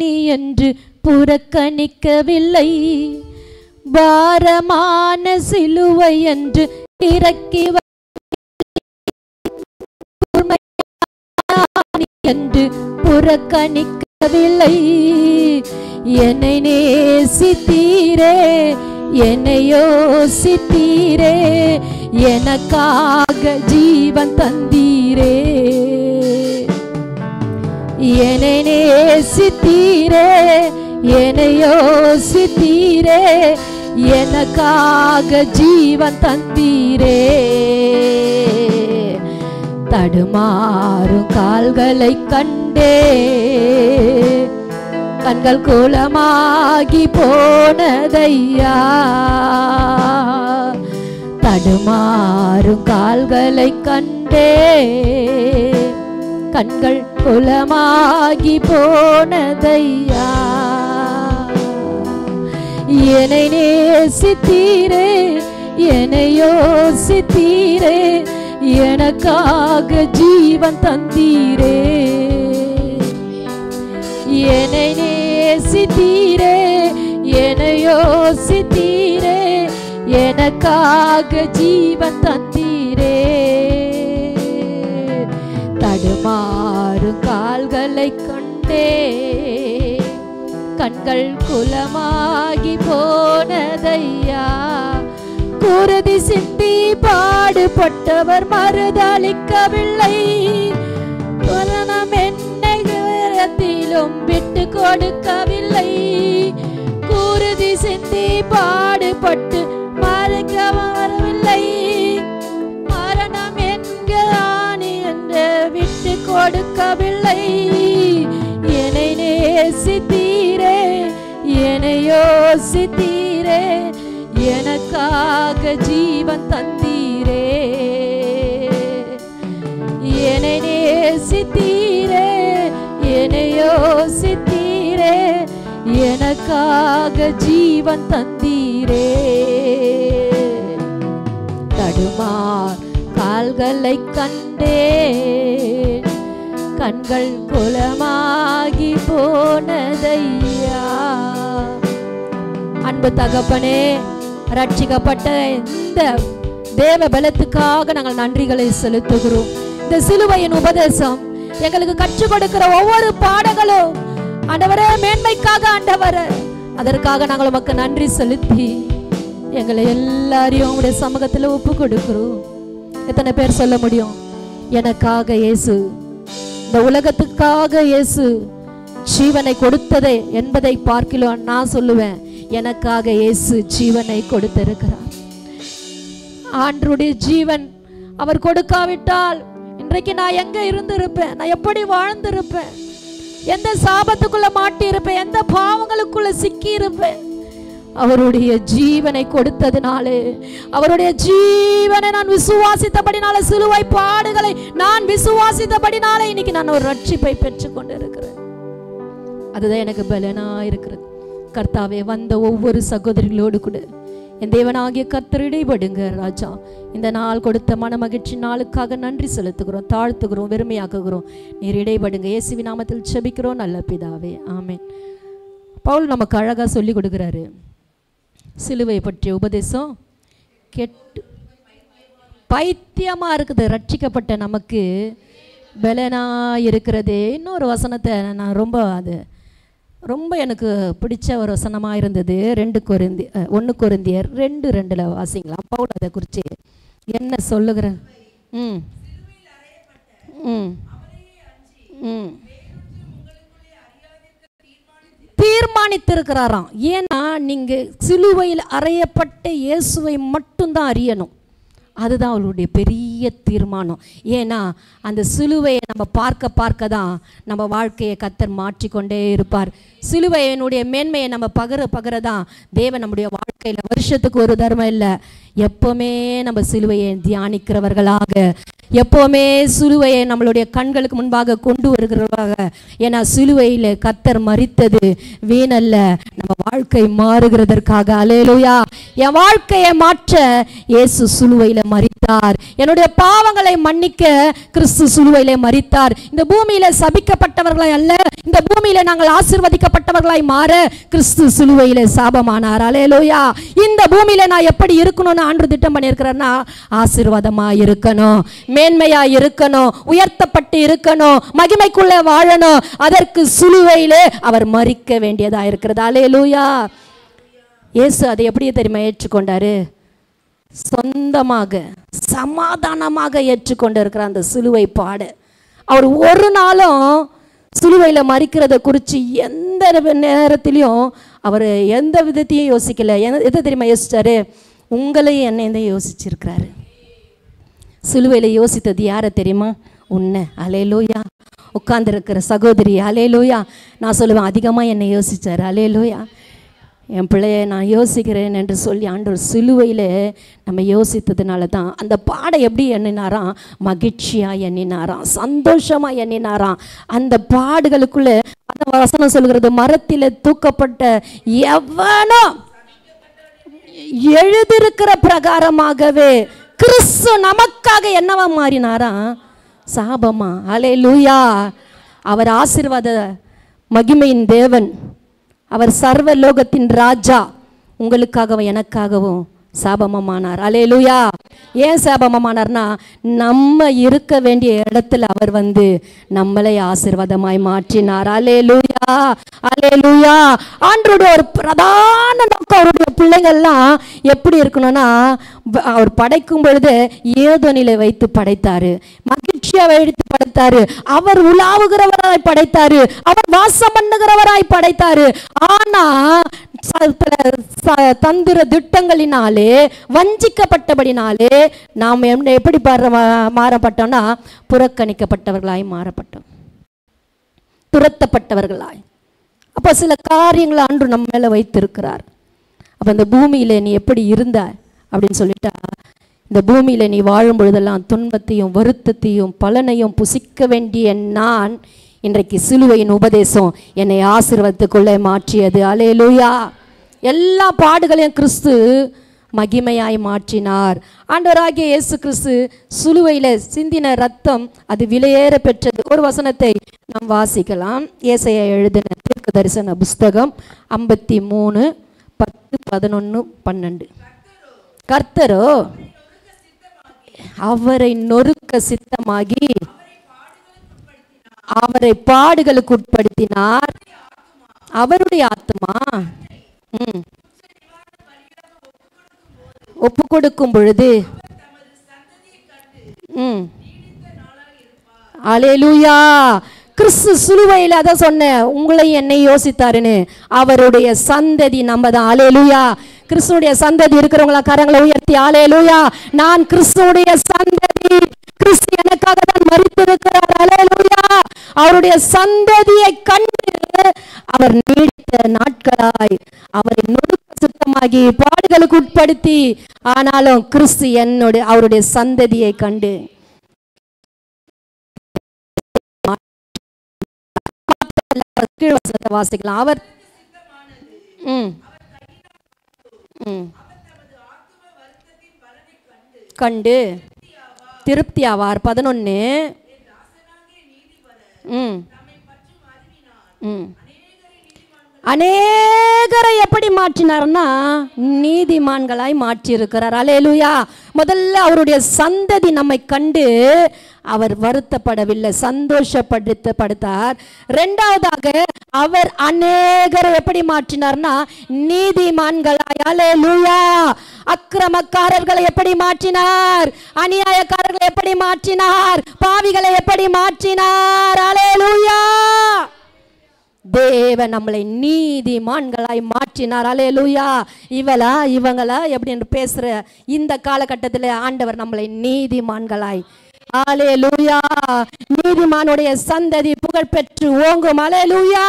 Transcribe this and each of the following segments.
நீ என்று புறக்கணிக்கவில்லை. பாரமான சிலுவை என்று இறக்கி என்று புறக்கணிக்கவில்லை. என்னை நேசித்தீரே, என்னை யோசித்தீரே, எனக்காக ஜீவன் தந்தீரே. என்னை நேசித்தீரே, என்னை யோசித்தீரே, எனக்காக ஜீவன் தந்தீரே. தடுமாறும் கால்களை கண்டே கண்கள் கோலமாகி போனதையா. தடுமாறும் கால்களை கண்டே கண்கள் கோலமாகி போனதையா. என்னை நேசித்தீரே, என்னை யோசித்தீரே, எனக்காக ஜீவன் தந்தீரே. என்னை நேசித்தீரே, என்னை யோசித்தீரே, எனக்காக ஜீவன் தந்தீரே. தடுமாறும் கால்களை கண்டே கண்கள் குலமாகி போனதையா. குருதி சிந்தி பாடுபட்டவர் மறுதளிக்கவில்லை. என்னை உயரத்திலும் விட்டு கொடுக்கவில்லை. குருதி சிந்தி பாடுபட்டு மறைக்க வரவில்லை. மரணம் என்கிறானி என்று விட்டு கொடுக்கவில்லை. என்னை நேசித்தீரே, என்னை யோசித்தீரே, எனக்காக ஜீவன் தந்தீரே. என்னை நேசித்தீரே, என்னை யோசித்தீரே, எனக்காக ஜீவன் தந்தீரே. தடுமார் கால்களை கண்டே கண்கள் குலமாகி போனதையா. அன்பு தகப்பனே, ரட்சிக்கப்பட்ட இந்த தேவ பலத்துக்காக நாங்கள் நன்றிகளை செலுத்துகிறோம். இந்த சிலுவையின் உபதேசம் எங்களுக்கு கற்றுக் கொடுக்கிற ஒவ்வொரு பாடங்களும் ஆண்டவரே மேன்மைக்காக ஆண்டவரே, அதற்காக நாங்கள் உமக்கு நன்றி செலுத்தி எங்களை எல்லாரையும் உங்களுடைய சமூகத்தில் ஒப்பு கொடுக்கிறோம். எத்தனை பேர் சொல்ல முடியும், எனக்காக இயேசு, இந்த உலகத்துக்காக இயேசு ஜீவனை கொடுத்ததே என்பதை பார்க்கலாம். நான் சொல்லுவேன், எனக்காக இயேசு ஜீவனை கொடுத்திருக்கிறார். ஆண்டவருடைய ஜீவன் அவர் கொடுக்காவிட்டால் இன்றைக்கு நான் எங்க இருந்திருப்பேன்? நான் எப்படி வாழ்ந்திருப்பேன்? எந்த சாபத்துக்குள்ள மாட்டி இருப்பேன்? எந்த பாவங்களுக்குள்ள சிக்கி இருப்பேன்? அவருடைய ஜீவனை கொடுத்ததினாலே, அவருடைய ஜீவனை நான் விசுவாசித்தபடினால, சிலுவை பாடுகளை நான் விசுவாசித்தபடினாலே இன்னைக்கு நான் ஒரு ரட்சிப்பை பெற்றுக் கொண்டு இருக்கிறேன். அதுதான் எனக்கு பலனா இருக்கிறது. கர்த்தாவே, வந்த ஒவ்வொரு சகோதரிகளோடு கூட என் தேவனாகிய கர்த்தர் இடைபடுங்க ராஜா. இந்த நாள் கொடுத்த மன மகிழ்ச்சி நாளுக்காக நன்றி செலுத்துகிறோம், தாழ்த்துகிறோம், வெறுமையாக்குகிறோம். நீர் இடைபடுங்க. இயேசுவின் நாமத்தில் ஜெபிக்கிறோம் நல்ல பிதாவே, ஆமென். பவுல் நமக்கு அழகா சொல்லி கொடுக்கிறாரு. சிலுவை பற்றிய உபதேசம் கெட்டு பைத்தியமா இருக்குது. ரட்சிக்கப்பட்ட நமக்கு பலனா இருக்கிறதே. இன்னொரு வசனத்தை நான் ரொம்ப எனக்கு பிடிச்ச ஒரு வசனமாக இருந்தது. 1 கொரிந்தியர் 2:2 வாசிக்கலாம். பவுல் அதை குறித்து என்ன சொல்லுகிற தீர்மானித்திருக்கிறாராம். ஏன்னா நீங்க சிலுவையில் அறையப்பட்ட இயேசுவை மட்டும்தான் அறியணும். அதுதான் அவளுடைய பெரிய தீர்மானம். ஏன்னா அந்த சிலுவையை நம்ம பார்க்க தான் நம்ம வாழ்க்கையை கர்த்தர் மாற்றிக்கொண்டே இருப்பார். சிலுவையினுடைய மேன்மையை நம்ம பகர தான் தேவன் நம்முடைய வாழ்க்கையில் வருஷத்துக்கு ஒரு தர்மம் இல்லை, எப்பவுமே நம்ம சிலுவையை தியானிக்கிறவர்களாக, எப்பவுமே சிலுவையை நம்மளுடைய கண்களுக்கு முன்பாக கொண்டு வருகிறவர்களாக. ஏன்னா சிலுவையில் கர்த்தர் மரித்தது வீணல்ல, நம்ம வாழ்க்கை மாறுகிறதற்காக. அல்லேலூயா. என் வாழ்க்கையை மாற்ற இயேசு சிலுவையில் மரித்தார். என்னுடைய பாவங்களை மன்னிக்க கிறிஸ்து சிலுவையிலே மரித்தார். இந்த பூமியில சபிக்கப்பட்டவர்களாய் அல்ல, இந்த பூமியில நாங்கள் ஆசீர்வதிக்கப்பட்டவர்களாய் மாற கிறிஸ்து சிலுவையிலே சாபமானார். அல்லேலூயா. இந்த பூமியில நான் எப்படி இருக்கணும்னு ஆண்டவர் திட்டம் பண்ணியிருக்கிறேன்னா, ஆசீர்வாதமா இருக்கணும், மேன்மையா இருக்கணும், உயர்த்தப்பட்டு இருக்கணும், மகிமைக்குள்ளே வாழணும். அதற்கு சிலுவையிலே அவர் மரிக்க வேண்டியதா இருக்கிறது. அல்லேலூயா. இயேசு அதை எப்படி தெரியுமா ஏற்றுக்கொண்டாரு? சொந்தமாக சமாதானமாக ஏற்றுக்கொண்டு இருக்கிற அந்த சிலுவை பாடு. அவர் ஒரு நாளும் சிலுவையில் மரிக்கிறத குறித்து எந்த நேரத்திலையும் அவர் எந்த விதத்தையும் யோசிக்கல. எதை தெரியுமா யோசிச்சாரு? உங்களையும் என்னையும் தான் யோசிச்சிருக்கிறாரு. சிலுவையில் யோசித்தது யாரை தெரியுமா? உன்னை. அல்லேலூயா. உட்கார்ந்துருக்கிற சகோதரி. அல்லேலூயா. நான் சொல்லுவேன், அதிகமாக என்னை யோசிச்சார். அல்லேலூயா. என் பிள்ளையை நான் யோசிக்கிறேன் என்று சொல்லி ஆண்டவர் சிலுவையில் நம்ம யோசித்ததுனால தான் அந்த பாடை எப்படி எண்ணினாராம்? மகிழ்ச்சியாக எண்ணினாராம், சந்தோஷமாக எண்ணினாராம். அந்த பாடுகளுக்குள்ளே அந்த வசனம் சொல்கிறது, மரத்தில் தூக்கப்பட்ட எவனோ எழுதியிருக்கிற பிரகாரமாகவே கிறிஸ்து நமக்காக என்னவா மாறினாராம்? சாபமா. அல்லேலூயா. அவர் ஆசீர்வாத மகிமையின் தேவன், அவர் சர்வ லோகத்தின் ராஜா. உங்களுக்காகவும் எனக்காகவும் சாபமானார். அல்லேலூயா. ஏன் சாபமானார்னா, நம்ம இருக்க வேண்டிய இடத்துல அவர் வந்து நம்மளை ஆசீர்வாதமாய் மாற்றினார். அல்லேலூயா. அல்லேலூயா. ஆண்டவருடைய ஒரு பிரதான நோக்கம் அவருடைய பிள்ளைங்கள்லாம் எப்படி இருக்கணும்னா, அவர் படைக்கும் பொழுது ஏதோனிலே வைத்து படைத்தாரு, மகிழ்ச்சியா வைத்து படைத்தாரு, அவர் உலாவுகிறவராய் படைத்தாரு, அவர் வாசம் பண்ணுகிறவராய் படைத்தாரு. ஆனா தந்திர திட்டங்களினாலே வஞ்சிக்கப்பட்டபடினாலே நாம் எப்படி மாறப்பட்டோம்னா, புறக்கணிக்கப்பட்டவர்களாய் மாறப்பட்டோம், துரத்தப்பட்டவர்களாய். அப்போ சில காரியங்களை ஆண்டு நம்ம மேல வைத்திருக்கிறார். அப்போ இந்த பூமியில நீ எப்படி இருந்த அப்படின்னு சொல்லிட்டா, இந்த பூமியில நீ வாழும் பொழுதெல்லாம் துன்பத்தையும் வருத்தத்தையும் பலனையும் புசிக்க வேண்டிய நான், இன்றைக்கு சிலுவையின் உபதேசம் என்னை ஆசீர்வாதத்துக்குள்ளே மாற்றியது. அல்லேலூயா. எல்லா பாடுகளையும் கிறிஸ்து மகிமையாய் மாற்றினார். ஆண்டவராகிய இயேசு கிறிஸ்து சிலுவையில் சிந்தின ரத்தம் அது விலையேற பெற்றது. ஒரு வசனத்தை நாம் வாசிக்கலாம். ஏசாயா எழுதின தீர்க்க தரிசன புஸ்தகம் 53 10 11 12. கர்த்தரோ அவரை நொறுக்க சித்தமாகி அவரை பாடுகளுக்கு உட்படுத்தினார். அவருடைய ஆத்துமா ஒப்பு கொடுக்கும் பொழுது அல்லேலூயா. கிறிஸ்து சிலுவையில் அதை சொன்ன, உங்களை என்னை யோசித்தாருன்னு. அவருடைய சந்ததி நம்ம தான். அல்லேலூயா. கிறிஸ்துடைய சந்ததி இருக்கிறவங்களா கரங்களை உயர்த்தி அல்லேலூயா. நான் கிறிஸ்துடைய சந்ததி, கிறிஸ்து எனக்காக தான் மரித்திருக்கிறார். அல்லேலூயா. அவருடைய சந்ததியை கண்டு அவர் நீடித்த நாட்களாய் அவரை நொறுக்க சுத்தமாகி பாடுகளுக்கு உட்படுத்தி, ஆனாலும் கிறிஸ்து என்னுடைய அவருடைய சந்ததியை கண்டு வாசிக்கலாம். அவர் கண்டு திருப்தி ஆவார். 11 அநேகரை எப்படி மாற்றினார்னா, நீதிமான்களாய் மாற்றி இருக்கிறார். அல்லேலூயா. முதல்ல அவருடைய சந்ததி நம்மை கண்டு அவர் வருத்தப்படவில்லை, சந்தோஷப்படுத்தார். இரண்டாவதாக அவர் அநேகரை எப்படி மாற்றினார்னா, நீதிமான்களாய். அல்லேலூயா. அக்கிரமக்காரர்களை எப்படி மாற்றினார், அநியாயக்காரர்களை எப்படி மாற்றினார், பாவிகளை எப்படி மாற்றினார். அல்லேலூயா. தேவன் நம்மளை நீதிமான்களாய் மாற்றினார். அல்லேலூயா. இவங்களா எப்படின்னு பேசுற இந்த காலகட்டத்தில் ஆண்டவர் நம்மளை நீதிமான்களாய் அல்லேலூயா. நீதிமானுடைய சந்ததி புகழ் பெற்று ஓங்கும். அல்லேலூயா.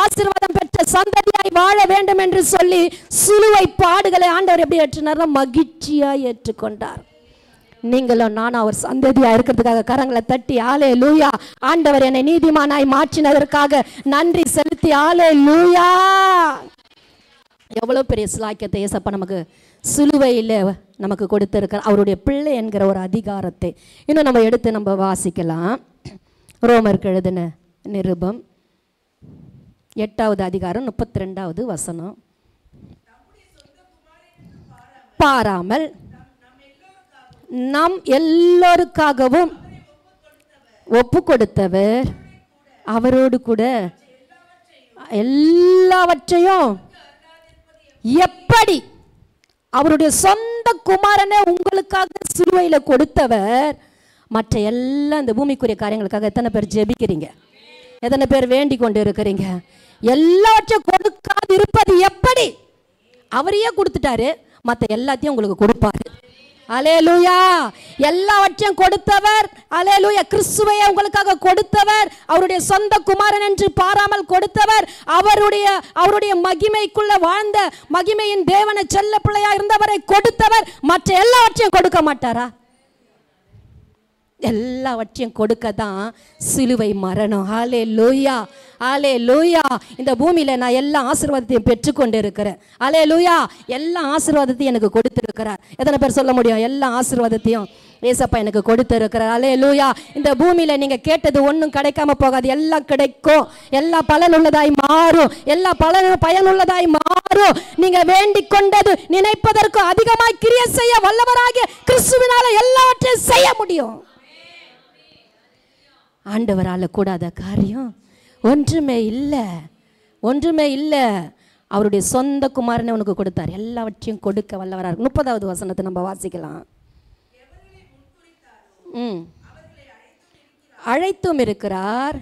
ஆசீர்வாதம் பெற்ற சந்ததியாய் வாழ வேண்டும் என்று சொல்லி சிலுவை பாடுகளை ஆண்டவர் எப்படி ஏற்றினார்? மகிழ்ச்சியாய் ஏற்றுக்கொண்டார். நீங்களும் நானும் அவர் சந்ததியா இருக்கிறதுக்காக கரங்களை தட்டி அல்லேலூயா. ஆண்டவர் என்னை நீதிமானாய் மாற்றினதற்காக நன்றி செலுத்தி அல்லேலூயா. எவ்வளவு பெரிய சிலாக்கியத்தை ஏசப்பா நமக்கு சிலுவையில் நமக்கு கொடுத்திருக்கிறார். அவருடைய பிள்ளை என்கிற ஒரு அதிகாரத்தை இன்னும் நம்ம எடுத்து நம்ம வாசிக்கலாம். ரோமருக்கு எழுதின நிருபம் 8வது அதிகாரம் 32வது வசனம். பாராமல் நம் எல்லோருக்காகவும் ஒப்பு கொடுத்தவர் அவரோடு கூட எல்லாவற்றையும் எப்படி அவருடைய சொந்த குமாரனை உங்களுக்காக சிலுவையில் கொடுத்தவர் மற்ற எல்லாம் இந்த பூமிக்குரிய காரியங்களுக்காக எத்தனை பேர் ஜெபிக்கிறீங்க? எத்தனை பேர் வேண்டிக் கொண்டு இருக்கிறீங்க? எல்லாவற்றையும் கொடுக்காது இருப்பது எப்படி? அவரையே கொடுத்துட்டாரு, மற்ற எல்லாத்தையும் உங்களுக்கு கொடுப்பாரு. அல்லேலூயா. எல்லாவற்றையும் கொடுத்தவர். அல்லேலூயா. கிறிஸ்துவையே உங்களுக்காக கொடுத்தவர், அவருடைய சொந்த குமாரன் என்று பாராமல் கொடுத்தவர், அவருடைய மகிமைக்குள்ள வாழ்ந்த மகிமையின் தேவனை செல்ல பிள்ளையா இருந்தவரை கொடுத்தவர். மற்ற எல்லாவற்றையும் கொடுக்க மாட்டாரா? எல்லாவற்றையும் கொடுக்க தான் சிலுவை மரணம். அல்லேலூயா. அல்லேலூயா. இந்த பூமியில நான் எல்லா ஆசீர்வாதத்தையும் பெற்றுக்கொண்டு இருக்கிறேன். அல்லேலூயா. எல்லா ஆசீர்வாதத்தையும் எனக்கு கொடுத்திருக்கிறார். எத்தனை பேர் சொல்ல முடியும்? எல்லா ஆசீர்வாதத்தையும் ஏசப்பா எனக்கு கொடுத்திருக்கிறார். அல்லேலூயா. இந்த பூமியில நீங்க கேட்டது ஒன்றும் கிடைக்காம போகாது, எல்லாம் கிடைக்கும். எல்லா பலனுள்ளதாய் மாறும். எல்லா பயனுள்ளதாய் மாறும். நீங்க வேண்டிக் கொண்டது நினைப்பதற்கு அதிகமாய் கிரியை செய்ய வல்லவராகிய கிறிஸ்துவினால எல்லாவற்றையும் செய்ய முடியும். ஆண்டவரால கூடாத காரியம் ஒன்றுமே இல்லை, ஒன்றுமே இல்லை. அவருடைய சொந்த குமாரனை உனக்கு கொடுத்தார், எல்லாவற்றையும் கொடுக்க வல்லவராக. 30வது வசனத்தை நம்ம வாசிக்கலாம். அழைத்தும் இருக்கிறார்.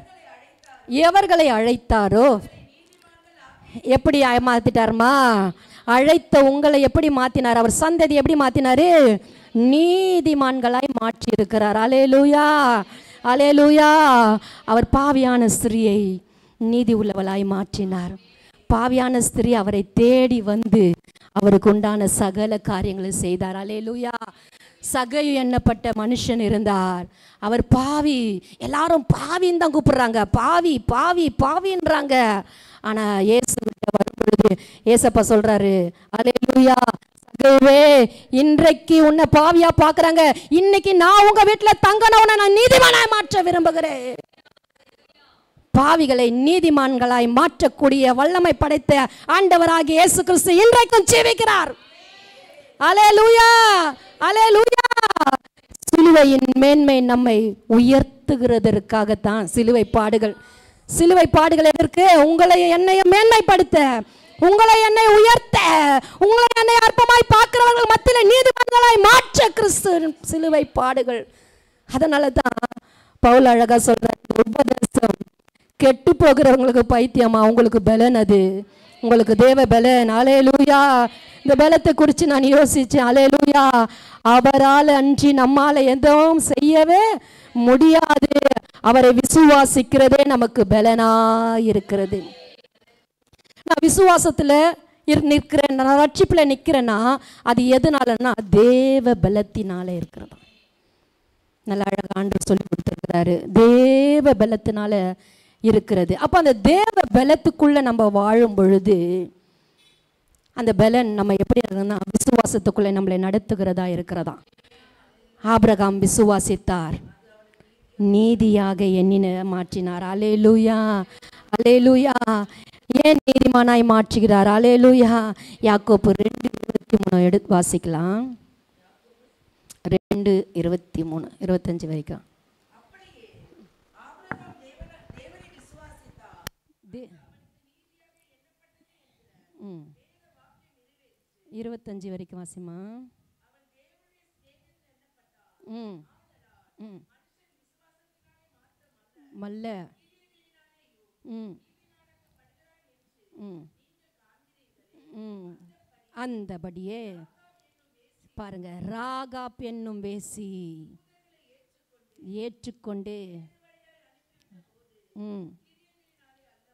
எவர்களை அழைத்தாரோ எப்படி மாத்திட்டாருமா? அழைத்த உங்களை எப்படி மாத்தினார்? அவர் சந்ததி எப்படி மாத்தினாரு? நீதிமான்களாய் மாற்றி இருக்கிறார். அல்லேலூயா. அல்லேலூயா. அவர் பாவியான ஸ்திரியை நீதி உள்ளவளாய் மாற்றினார். பாவியான ஸ்திரீ அவரை தேடி வந்து அவருக்கு உண்டான சகல காரியங்களை செய்தார். அல்லேலூயா. சகையு எண்ணப்பட்ட மனுஷன் இருந்தார். அவர் பாவி, எல்லாரும் பாவின்னு தான் கூப்பிடுறாங்க, பாவி பாவி பாவின்றாங்க. ஆனா இயேசு கிட்ட வரும் பொழுது ஏசப்பா சொல்றாரு, அல்லேலூயா, சகையுவே, இன்றைக்கு உன்னை பாவியா பாக்குறாங்க, இன்னைக்கு நான் உங்க வீட்டுல தங்கனவனை நான் நீதிமானாய் மாற்ற விரும்புகிறேன். பாவிகளை நீதிமான்களாய் மாற்றக்கூடிய வல்லமை படைத்த ஆண்டவராகிய இயேசு கிறிஸ்து இன்றைக்கும் ஜீவிக்கிறார். அல்லேலூயா. அல்லேலூயா. சிலுவையின் மேன்மை நம்மை உயர்த்துகிறதற்காகத்தான் சிலுவை பாடுகள். சிலுவை பாடுகள் எதற்கு? உங்களை என்னையும் மேன்மைப்படுத்த, உங்களை என்னை உயர்த்த, உங்களை என்னை அற்பமாய் பார்க்கிறவர்கள் மத்தியில் நீதிமான்களாய் மாற்ற கிறிஸ்து சிலுவை பாடுகள். அதனால தான் பவுல் அழகா சொல்ற, உபதேசம் கெட்டு போகிறவங்களுக்கு பைத்தியமா, உங்களுக்கு பலன், அது உங்களுக்கு தேவ பலன். அல்லேலூயா. இந்த பலத்தை குறித்து நான் யோசிச்சேன். அல்லேலூயா. அவரால் அன்றி நம்மால எதுவும் செய்யவே முடியாது. அவரை விசுவாசிக்கிறதே நமக்கு பலனா இருக்கிறது. நான் விசுவாசத்துல நிற்கிறேன், நான் ரட்சிப்புல நிற்கிறேன்னா அது எதனாலன்னா தேவ பலத்தினால இருக்கிறதா. நல்ல அழகா ஆண்டவர் சொல்லி கொடுத்திருக்கிறாரு, தேவ பலத்தினால இருக்கிறது. அப்ப அந்த தேவ பலத்துக்குள்ள நம்ம வாழும் பொழுது அந்த பலன் நம்ம எப்படி இருக்குன்னா விசுவாசத்துக்குள்ள நம்மளை நடத்துகிறதா இருக்கிறதா. ஆபிரகாம் விசுவாசித்தார், நீதியாக எண்ணின மாற்றினார். அல்லேலூயா. அல்லேலூயா. ஏன் நீதிமானாய் மாற்றுகிறார்? அல்லேலூயா. யாக்கோபு 2:23 எடுத்து வாசிக்கலாம். 2:23 25 வரைக்கும். 25 வரைக்கும் வாசிமா. மல்ல அந்தபடியே பாருங்க, ராகாப் என்னும் வேசி ஏற்றுக்கொண்டு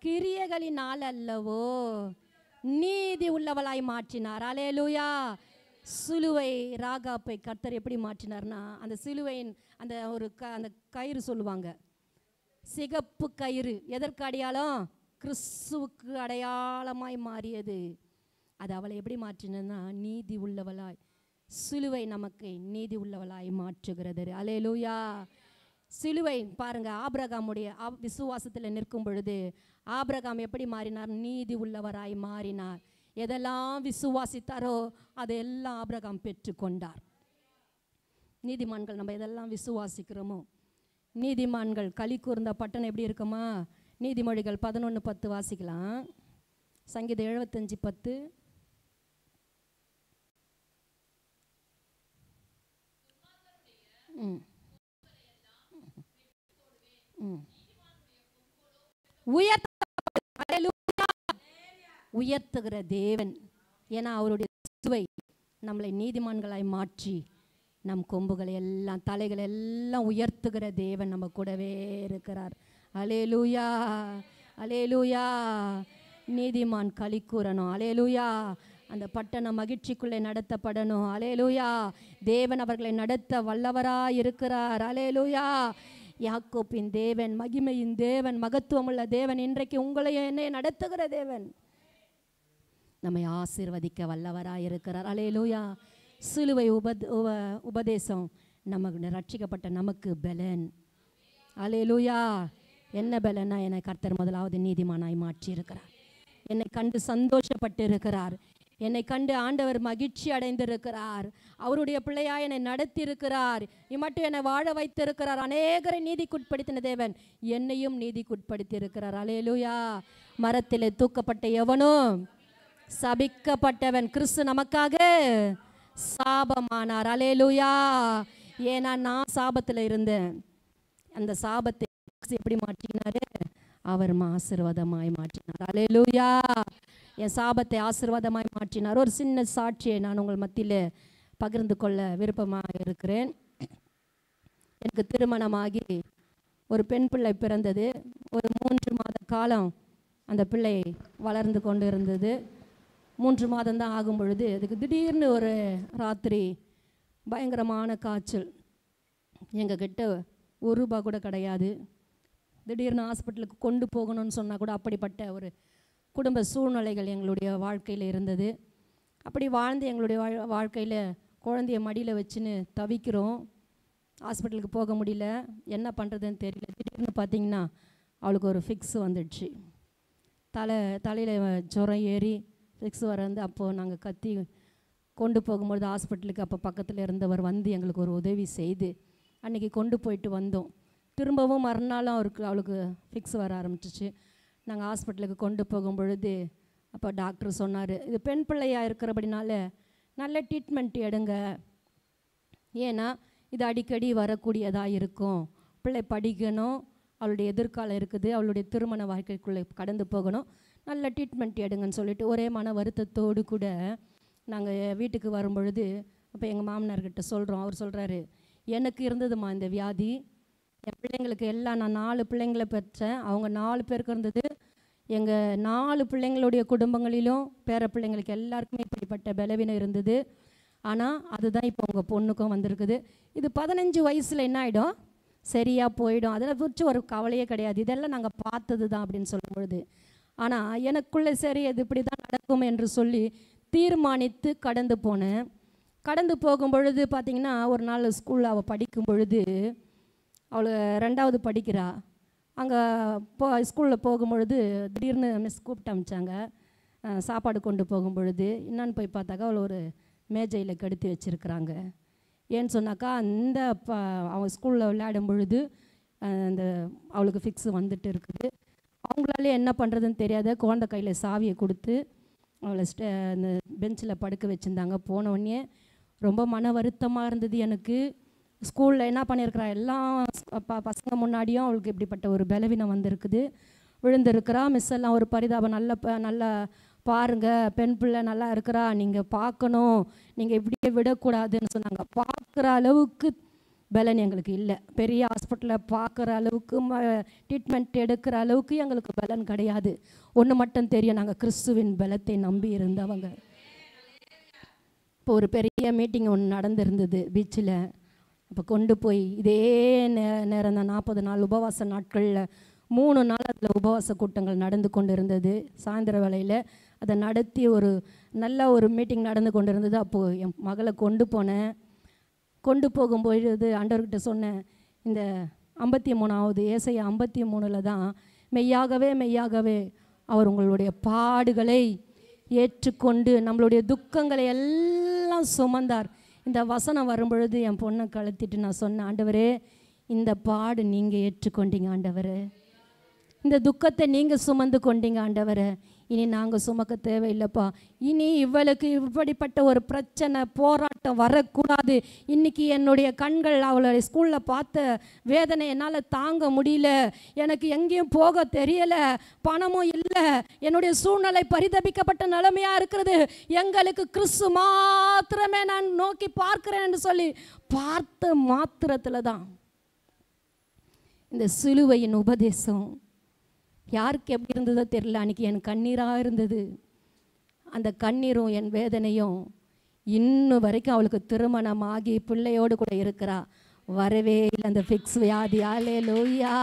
கிரியைகளினால் அல்லவோ நீதி உள்ளவளாய் மாற்றினார். அல்லேலூயா. சிலுவை ராகாப்பை கர்த்தர் எப்படி மாற்றினார்னா, அந்த சிலுவையின் அந்த ஒரு அந்த கயிறு சொல்லுவாங்க, சிகப்பு கயிறு எதற்கு அடையாளம்? கிறிஸ்துவுக்கு அடையாளமாய் மாறியது. அது அவளை எப்படி மாற்றினா நீதி உள்ளவளாய். சிலுவை நமக்கு நீதி உள்ளவளாய் மாற்றுகிறது. அல்லேலூயா. சிலுவை பாருங்க, ஆபிரகாமுடைய விசுவாசத்தில் நிற்கும் பொழுது ஆபிரகாம் எப்படி மாறினார்? நீதி உள்ளவராய் மாறினார். எதெல்லாம் விசுவாசித்தாரோ அதெல்லாம் ஆபிரகாம் பெற்றுக்கொண்டார். நீதிமான்கள் நம்ம எதெல்லாம் விசுவாசிக்கிறோமோ, நீதிமான்கள் களி கூர்ந்த பட்டணம் எப்படி இருக்குமா? நீதிமொழிகள் 11:10 வாசிக்கலாம். சங்கீதம் 75:10. உயர்த்துகிற தேவன். ஏன்னா அவருடைய சிலுவை நம்மளை நீதிமான்களாய் மாற்றி நம் கொம்புகளை எல்லாம் தலைகளை எல்லாம் உயர்த்துகிற தேவன் நம்ம கூடவே இருக்கிறார். அல்லேலூயா, அல்லேலூயா. நீதிமான் களி கூறணும். அல்லேலூயா. அந்த பட்டணம் மகிழ்ச்சிக்குள்ளே நடத்தப்படணும். அல்லேலூயா. தேவன் அவர்களை நடத்த வல்லவராய் இருக்கிறார். அல்லேலூயா. யாக்கோப்பின் தேவன், மகிமையின் தேவன், மகத்துவமுள்ள தேவன் இன்றைக்கு உங்களையும் என்னை நடத்துகிற தேவன், நம்மை ஆசீர்வதிக்க வல்லவராய் இருக்கிறார். அல்லேலூயா. சிலுவை உபதேசம் நமக்கு ரட்சிக்கப்பட்ட நமக்கு பலன். அல்லேலூயா. என்ன பலன்னா, என்னை கர்த்தர் முதலாவது நீதிமானாய் மாற்றி இருக்கிறார். என்னை கண்டு சந்தோஷப்பட்டு இருக்கிறார். என்னை கண்டு ஆண்டவர் மகிழ்ச்சி அடைந்திருக்கிறார். அவருடைய பிள்ளையாய் என்னை நடத்தி இருக்கிறார். இம்மட்டும் என்னை வாழ வைத்திருக்கிறார். அநேகரை நீதிக்குட்படுத்தின தேவன் என்னையும் நீதிக்குட்படுத்தி இருக்கிறார். அல்லேலூயா. மரத்திலே தூக்கப்பட்ட எவனும் சபிக்கப்பட்டவன். கிறிஸ்து நமக்காக சாபமானார். அல்லேலூயா. ஏன்னா நான் சாபத்தில் இருந்தேன். அந்த சாபத்தை எப்படி மாற்றினாரு? அவர் ஆசீர்வாதமாய் மாற்றினார். அல்லேலூயா. என் சாபத்தை ஆசீர்வாதமாய் மாற்றினார். ஒரு சின்ன சாட்சியை நான் உங்கள் மத்தியில் பகிர்ந்து கொள்ள விருப்பமாக இருக்கிறேன். எனக்கு திருமணமாகி ஒரு பெண் பிள்ளை பிறந்தது. ஒரு 3 மாத காலம் அந்த பிள்ளை வளர்ந்து கொண்டு இருந்தது. 3 மாதம்தான் ஆகும் பொழுது அதுக்கு திடீர்னு ஒரு ராத்திரி பயங்கரமான காய்ச்சல். எங்கள் கிட்ட ₹1 கூட கிடையாது. திடீர்னு ஹாஸ்பிட்டலுக்கு கொண்டு போகணும்னு சொன்னால் கூட அப்படிப்பட்ட ஒரு குடும்ப சூழ்நிலைகள் எங்களுடைய வாழ்க்கையில் இருந்தது. அப்படி வாழ்ந்து எங்களுடைய வாழ்க்கையில் குழந்தைய மடியில் வச்சுன்னு தவிக்கிறோம். ஹாஸ்பிட்டலுக்கு போக முடியல, என்ன பண்ணுறதுன்னு தெரியல. திடீர்னு பார்த்திங்கன்னா அவளுக்கு ஒரு ஃபிக்ஸ் வந்துடுச்சு. தலையில் ஜுரம் ஏறி ஃபிக்ஸ் வந்து அப்போது நாங்கள் கத்தி கொண்டு போகும்பொழுது ஹாஸ்பிட்டலுக்கு அப்போ பக்கத்தில் இருந்தவர் வந்து எங்களுக்கு ஒரு உதவி செய்து அன்றைக்கி கொண்டு போயிட்டு வந்தோம். திரும்பவும் மறுநாளும் அவளுக்கு ஃபிக்ஸ் வர ஆரம்பிச்சிச்சு. நாங்கள் ஹாஸ்பிட்டலுக்கு கொண்டு போகும் பொழுது அப்போ டாக்டர் சொன்னார், இது பெண் பிள்ளையாக இருக்கிறபடினால நல்ல ட்ரீட்மெண்ட் எடுங்க. ஏன்னா இது அடிக்கடி வரக்கூடியதாக இருக்கும். பிள்ளை படிக்கணும், அவளுடைய எதிர்காலம் இருக்குது, அவளுடைய திருமண வாழ்க்கைக்குள்ளே கடந்து போகணும், நல்ல ட்ரீட்மெண்ட் எடுங்கன்னு சொல்லிட்டு ஒரே மன வருத்தத்தோடு கூட நாங்கள் வீட்டுக்கு வரும்பொழுது அப்போ எங்கள் மாமனார்கிட்ட சொல்கிறோம். அவர் சொல்கிறாரு, எனக்கு இருந்ததுமா இந்த வியாதி, என் பிள்ளைங்களுக்கு எல்லாம் நான் 4 பிள்ளைங்களை பெற்றேன். அவங்க 4 பேருக்கு இருந்தது. எங்கள் 4 பிள்ளைங்களுடைய குடும்பங்களிலும் பேர பிள்ளைங்களுக்கு எல்லாருக்குமே இப்படிப்பட்ட பலவீனம் இருந்தது. ஆனால் அதுதான் இப்போ உங்கள் பொண்ணுக்கும் வந்திருக்குது. இது 15 வயசில் என்ன ஆகிடும், சரியாக போயிடும், அதில் குறித்து ஒரு கவலையே கிடையாது, இதெல்லாம் நாங்கள் பார்த்தது தான் அப்படின்னு சொல்லும் பொழுது, ஆனால் எனக்குள்ளே சரி அது இப்படி தான் நடக்கும் என்று சொல்லி தீர்மானித்து கடந்து போனேன். கடந்து போகும் பொழுது பார்த்திங்கன்னா ஒரு நாள் ஸ்கூலில் அவள் படிக்கும் பொழுது, அவள் 2வது படிக்கிறா. அங்கே ஸ்கூலில் போகும்பொழுது திடீர்னு மிஸ் கூப்பிட்டு அமிச்சாங்க சாப்பாடு கொண்டு போகும் பொழுது. என்னான்னு போய் பார்த்தாக்கா அவள் ஒரு மேஜையில் கெடுத்து வச்சுருக்குறாங்க. ஏன்னு சொன்னாக்கா அந்த அவன் ஸ்கூலில் விளையாடும் பொழுது அந்த அவளுக்கு ஃபிக்ஸ் வந்துட்டு இருக்குது. அவங்களாலே என்ன பண்ணுறதுன்னு தெரியாத குழந்தை கையில் சாவியை கொடுத்து அவளை அந்த பெஞ்சில் படுக்க வச்சுருந்தாங்க. போனோடனே ரொம்ப மன வருத்தமாக இருந்தது எனக்கு. ஸ்கூலில் என்ன பண்ணியிருக்கிறா, எல்லாம் பசங்க முன்னாடியும் அவளுக்கு இப்படிப்பட்ட ஒரு பலவீனம் வந்திருக்குது, விழுந்திருக்கிறா. மிஸ் எல்லாம் ஒரு பரிதாபம், நல்லா பாருங்கள், பெண் பிள்ளை நல்லா இருக்கிறா, நீங்கள் பார்க்கணும், நீங்கள் இப்படியே விடக்கூடாதுன்னு சொன்னாங்க. பார்க்குற அளவுக்கு பலன் எங்களுக்கு இல்லை. பெரிய ஹாஸ்பிட்டலில் பார்க்குற அளவுக்கு ட்ரீட்மெண்ட் எடுக்கிற அளவுக்கு எங்களுக்கு பலன் கிடையாது. ஒன்று மட்டும் தெரியும், நாங்கள் கிறிஸ்துவின் பலத்தை நம்பி இருந்தவங்க. இப்போ ஒரு பெரிய மீட்டிங் ஒன்று நடந்திருந்தது பீச்சில். அப்போ கொண்டு போய் இதே நேரம் தான் 40 நாள் உபவாச நாட்களில் 3 நாள் அதில் உபவாச கூட்டங்கள் நடந்து கொண்டு இருந்தது. சாயந்தர வேளையில் அதை நடத்தி ஒரு நல்ல ஒரு மீட்டிங் நடந்து கொண்டு இருந்தது. அப்போது என் மகளை கொண்டு போனேன். கொண்டு போகும்பொழுது ஆண்டவர்கிட்ட சொன்னேன், இந்த 53வது ஏசாயா 53 தான் மெய்யாகவே மெய்யாகவே அவர் உங்களுடைய பாடுகளை ஏற்றுக்கொண்டு நம்மளுடைய துக்கங்களை எல்லாம் சுமந்தார். இந்த வசனம் வரும்பொழுது என் பொண்ணை கழுத்திட்டு நான் சொன்னேன், ஆண்டவரே இந்த பாடு நீங்கள் ஏற்றுக்கொண்டீங்க ஆண்டவரே, இந்த துக்கத்தை நீங்கள் சுமந்து கொண்டீங்க ஆண்டவரே, இனி நாங்கள் சுமக்க தேவையில்லைப்பா. இனி இவளுக்கு இப்படிப்பட்ட ஒரு பிரச்சனை போராட்டம் வரக்கூடாது. இன்றைக்கி என்னுடைய கண்கள் அவளுடைய ஸ்கூலில் பார்த்த வேதனை என்னால் தாங்க முடியல. எனக்கு எங்கேயும் போக தெரியலை, பணமும் இல்லை, என்னுடைய சூழ்நிலை பரிதபிக்கப்பட்ட நிலைமையாக இருக்கிறது. எங்களுக்கு கிறிஸ்து மாத்திரமே நான் நோக்கி பார்க்கிறேன்னு சொல்லி பார்த்த மாத்திரத்தில் தான் இந்த சிலுவையின் உபதேசம் யாருக்கு எப்படி இருந்ததோ தெரியல, அன்றைக்கி என் கண்ணீராக இருந்தது. அந்த கண்ணீரும் என் வேதனையும் இன்னும் வரைக்கும் அவளுக்கு திருமணமாகி பிள்ளையோடு கூட இருக்கிறா. வரவே இல்லை அந்த ஃபிக்ஸ் வியாதி. அல்லேலூயா.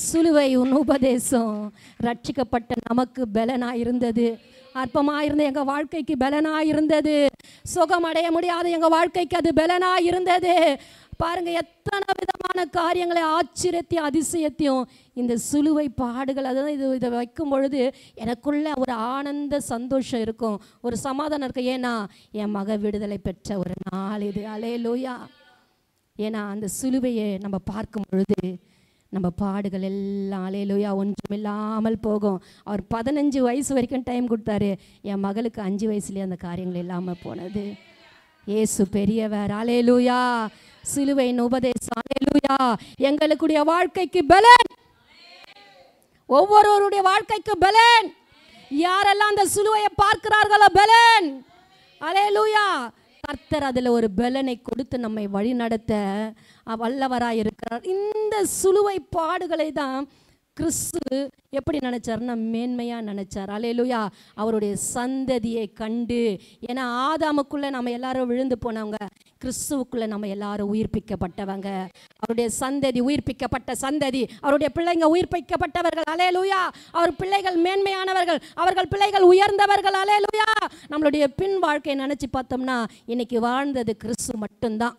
சிலுவை உபதேசம் ரட்சிக்கப்பட்ட நமக்கு பலனாக இருந்தது. அற்பமாக இருந்த எங்கள் வாழ்க்கைக்கு பலனாக இருந்தது. சுகமடைய முடியாத எங்கள் வாழ்க்கைக்கு அது பலனாக இருந்தது. பாருங்க, எத்தனை விதமான காரியங்களை ஆச்சரியத்தையும் அதிசயத்தையும் இந்த சிலுவை பாடுகள், அதாவது இதை வைக்கும் பொழுது எனக்குள்ள ஒரு ஆனந்த சந்தோஷம் இருக்கும், ஒரு சமாதானம் இருக்கும். ஏன்னா என் மக விடுதலை பெற்ற ஒரு நாள் இது. அல்லேலூயா. ஏன்னா அந்த சிலுவையை நம்ம பார்க்கும் பொழுது நம்ம பாடுகள் எல்லாம் அல்லேலூயா ஒன்றுமில்லாமல் போகும். அவர் 15 வயசு வரைக்கும் டைம் கொடுத்தாரு. என் மகளுக்கு 5 வயசுலேயே அந்த காரியங்கள் இல்லாமல் போனது. இயேசு பெரியவர். அல்லேலூயா. சிலுவையின் உபதேசம் அல்லேலூயா எங்களுடைய வாழ்க்கைக்கு பலன், ஒவ்வொருவருடைய வாழ்க்கைக்கு பலன். யாரெல்லாம் அந்த சிலுவையை பார்க்கிறார்களோ பலன். அல்லேலூயா. கர்த்தர் அதில் ஒரு பலனை கொடுத்து நம்மை வழி நடத்த வல்லவராய் இருக்கிறார். இந்த சிலுவை பாடுகளை தான் கிறிஸ்து எப்படி நினைச்சார்னா மேன்மையாக நினைச்சார். அல்லேலூயா. அவருடைய சந்ததியை கண்டு, ஏன்னா ஆதாமுக்குள்ளே நம்ம எல்லாரும் விழுந்து போனவங்க, கிறிஸ்துவுக்குள்ளே நம்ம எல்லாரும் உயிர்ப்பிக்கப்பட்டவங்க. அவருடைய சந்ததி உயிர்ப்பிக்கப்பட்ட சந்ததி, அவருடைய பிள்ளைங்க உயிர்ப்பிக்கப்பட்டவர்கள். அல்லேலூயா. அவர் பிள்ளைகள் மேன்மையானவர்கள், அவர்கள் பிள்ளைகள் உயர்ந்தவர்கள். அல்லேலூயா. நம்மளுடைய பின் வாழ்க்கையை நினச்சி பார்த்தோம்னா இன்னைக்கு வாழ்ந்தது கிறிஸ்து மட்டும்தான்.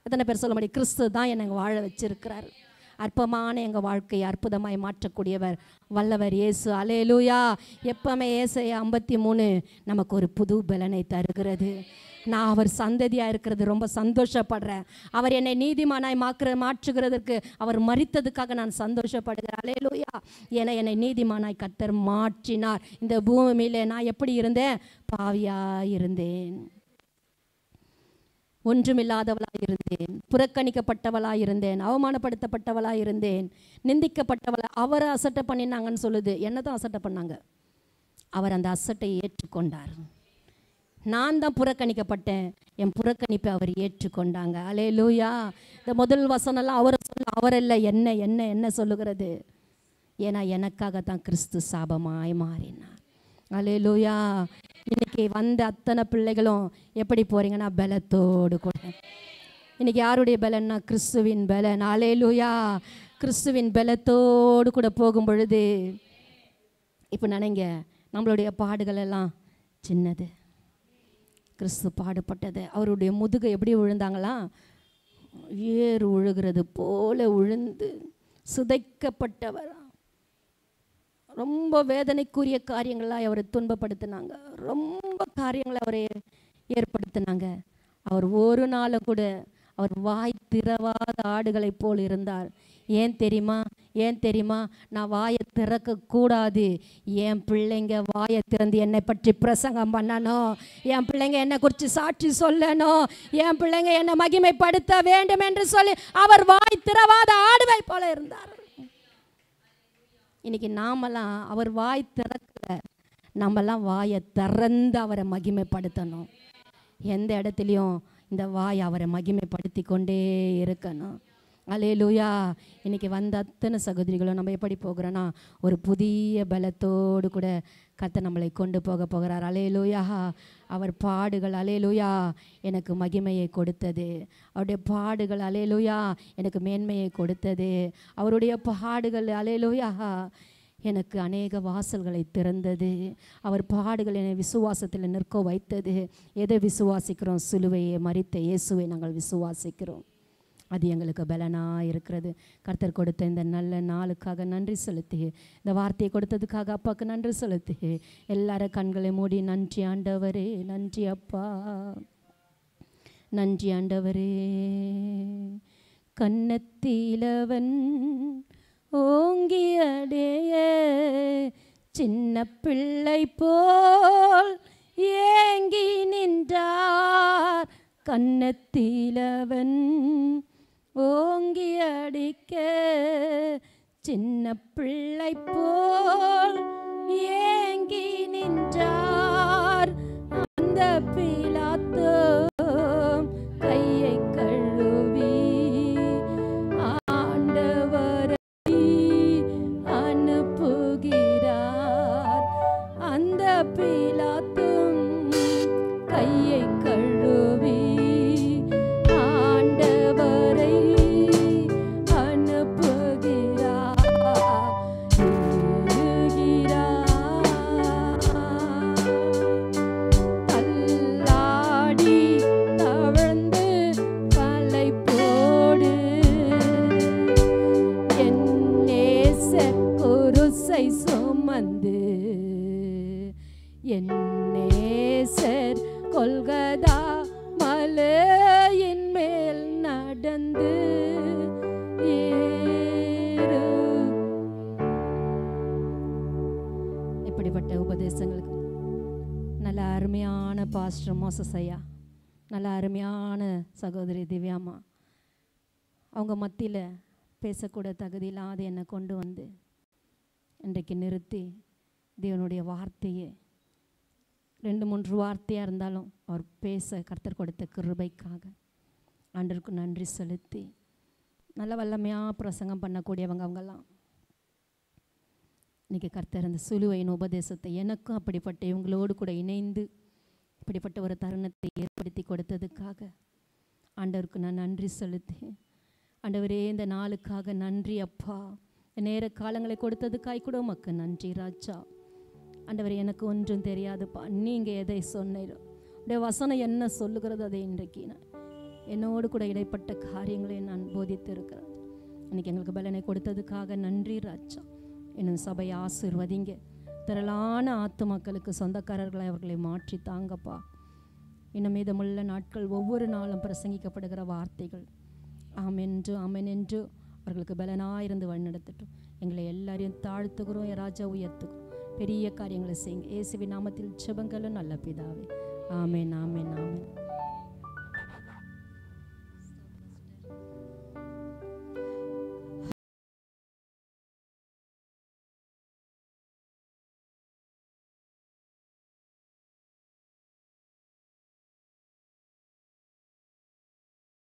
எத்தனை பேர் சொல்ல முடியும், கிறிஸ்து தான் என்னை வாழ வச்சிருக்கிறார். அற்பமான எங்கள் வாழ்க்கையை அற்புதமாய் மாற்றக்கூடியவர் வல்லவர் இயேசு. அல்லேலூயா. எப்பவுமே ஏசாயா 53 நமக்கு ஒரு புது பலனை தருகிறது. நான் அவர் சந்ததியாக இருக்கிறது ரொம்ப சந்தோஷப்படுறேன். அவர் என்னை நீதிமானாய் மாற்றுகிறதற்கு அவர் மரித்ததுக்காக நான் சந்தோஷப்படுகிறேன். அல்லேலூயா. ஏன்னா என்னை நீதிமானாய் கர்த்தர் மாற்றினார். இந்த பூமியில் நான் எப்படி இருந்தேன்? பாவியாக இருந்தேன், ஒன்றுமில்லாதவளாக இருந்தேன், புறக்கணிக்கப்பட்டவளாக இருந்தேன், அவமானப்படுத்தப்பட்டவளாக இருந்தேன், நிந்திக்கப்பட்டவளாக. அவரை அசட்டை பண்ணினாங்கன்னு சொல்லுது. என்ன தான் அசட்டை பண்ணாங்க? அவர் அந்த அசட்டை ஏற்றுக்கொண்டார். நான் தான் புறக்கணிக்கப்பட்டேன், என் புறக்கணிப்பை அவர் ஏற்றுக்கொண்டாங்க. அல்லேலூயா. இந்த முதல் வசனம்லாம் அவரை சொல்ல, அவரல்ல என்ன என்ன என்ன சொல்லுகிறது? ஏன்னா எனக்காகத்தான் கிறிஸ்து சாபமாய் மாறினார். அல்லேலூயா. இன்னைக்கு வந்த அத்தனை பிள்ளைகளும் எப்படி போறீங்கன்னா பலத்தோடு கூட. இன்னைக்கு யாருடைய பலன்னா? கிறிஸ்துவின் பலன். அல்லேலூயா. கிறிஸ்துவின் பலத்தோடு கூட போகும் பொழுது இப்போ நினைங்க, நம்மளுடைய பாடுகள் எல்லாம் சின்னது. கிறிஸ்து பாடுபட்டது. அவருடைய முதுகை எப்படி விழுந்தாங்களாம்? ஏறு உழுகிறது போல விழுந்து சிதைக்கப்பட்டவர். ரொம்ப வேதனைக்குரிய காரியங்களாக அவரை துன்பப்படுத்தினாங்க, ரொம்ப காரியங்களை அவரை ஏற்படுத்தினாங்க. அவர் ஒரு நாளும் கூட அவர் வாய் திறவாத ஆடுகளைப் போல் இருந்தார். ஏன் தெரியுமா? ஏன் தெரியுமா? நான் வாயை திறக்கக்கூடாது. என் பிள்ளைங்க வாயை திறந்து என்னை பற்றி பிரசங்கம் பண்ணணும், என் பிள்ளைங்க என்னை குறித்து சாட்சி சொல்லணும், என் பிள்ளைங்க என்னை மகிமைப்படுத்த வேண்டும் என்று சொல்லி அவர் வாய் திறவாத ஆடுவை போல இருந்தார். இன்னைக்கு நாமெல்லாம் அவர் வாய் திறக்கல, நம்மெல்லாம் வாயை திறந்து அவரை மகிமைப்படுத்தணும். எந்த இடத்துலையும் இந்த வாய் அவரை மகிமைப்படுத்தி கொண்டே இருக்கணும். அல்லேலூயா. இன்னைக்கு வந்த அத்தனை சகோதரிகளும் நம்ம எப்படி போகிறோன்னா ஒரு புதிய பலத்தோடு கூட கர்த்தர் நம்மளை கொண்டு போகிறார். அல்லேலூயா. அவர் பாடுகள் அல்லேலூயா எனக்கு மகிமையை கொடுத்தது. அவருடைய பாடுகள் அல்லேலூயா எனக்கு மேன்மையை கொடுத்தது. அவருடைய பாடுகள் அல்லேலூயா எனக்கு அநேக வாசல்களை திறந்தது. அவர் பாடுகள் என்னை விசுவாசத்தில் நிற்க வைத்தது. எதை விசுவாசிக்கிறோம்? சிலுவையை மரித்த இயேசுவை நாங்கள் விசுவாசிக்கிறோம். அது எங்களுக்கு பலனாக இருக்கிறது. கர்த்தர் கொடுத்த இந்த நல்ல நாளுக்காக நன்றி செலுத்தி, இந்த வார்த்தையை கொடுத்ததுக்காக அப்பாவுக்கு நன்றி செலுத்தி, எல்லாரும் கண்களை மூடி நன்றி ஆண்டவரே, நன்றி அப்பா, நன்றி ஆண்டவரே. கன்னத்திலவன் ஓங்கி அடைய சின்ன பிள்ளை போல் ஏங்கி நின்றார். கன்னத்திலவன் ஓங்கி அடிக்க சின்ன பிள்ளை போல் ஏங்கி நின்றார். அந்த பிலாத்தோ கையை கழுவி ஆண்டவரை அனுப்புகிறார். அந்த பிலாத்தும் கையை கழுவி ஆண்டவரை அனுப்புகிறார். தள்ளாடி தவழ்ந்து பலை போடு என் நேசர் குருசை சுமந்து என் நேசர் கொல்கதா மலையின் மேல் நடந்து ஏறு. இப்படிப்பட்ட உபதேசங்களுக்கு நல்ல அருமையான பாஸ்டர் மோசஸ் ஐயா, நல்ல அருமையான சகோதரி திவ்யாமா, அவங்க மத்தியில் பேசக்கூட தகுதி இல்லாத என்னை கொண்டு வந்து இன்றைக்கு நிறுத்தி தேவனுடைய வார்த்தையை 2-3 வார்த்தையாக இருந்தாலும் அவர் பேச கர்த்தர் கொடுத்த கிருபைக்காக ஆண்டவருக்கு நன்றி செலுத்தி, நல்ல வல்லமையாக பிரசங்கம் பண்ணக்கூடியவங்க அவங்கெல்லாம். இன்றைக்கி கர்த்தர் அந்த சிலுவையின் உபதேசத்தை எனக்கும் அப்படிப்பட்ட இவங்களோடு கூட இணைந்து இப்படிப்பட்ட ஒரு தருணத்தை ஏற்படுத்தி கொடுத்ததுக்காக ஆண்டவருக்கு நான் நன்றி செலுத்தி, ஆண்டவரே இந்த நாளுக்காக நன்றி அப்பா, நேர காலங்களை கொடுத்ததுக்காய் கூட உமக்கு நன்றி ராஜா. ஆண்டவரே எனக்கு ஒன்றும் தெரியாதுப்பா, நீங்கள் எதை சொன்னீரோ உடைய வசனம் என்ன சொல்லுகிறது அதை இன்றைக்கு நான் என்னோடு கூட இடைப்பட்ட காரியங்களை நான் போதித்து இருக்கிறேன். இன்றைக்கி எங்களுக்கு பலனை கொடுத்ததுக்காக நன்றி ராஜா. இன்னும் சபையை ஆசீர்வதிங்க, திரளான ஆத்துமாக்களுக்கு சொந்தக்காரர்களை அவர்களை மாற்றி தாங்கப்பா. இன்னும் மீதமுள்ள நாட்கள் ஒவ்வொரு நாளும் பிரசங்கிக்கப்படுகிற வார்த்தைகள் ஆமென்று ஆமென்று அவர்களுக்கு பலனாயிருந்து வழிநடத்தட்டும். எங்களை எல்லாரையும் தாழ்த்துகிறோம், ராஜா உயர்த்துகிறோம். பெரிய காரியங்களை செய்யுங்க. இயேசுவின் நாமத்தில் ஜெபங்களும் நல்ல பிதாவே. ஆமென் ஆமென் ஆமென்.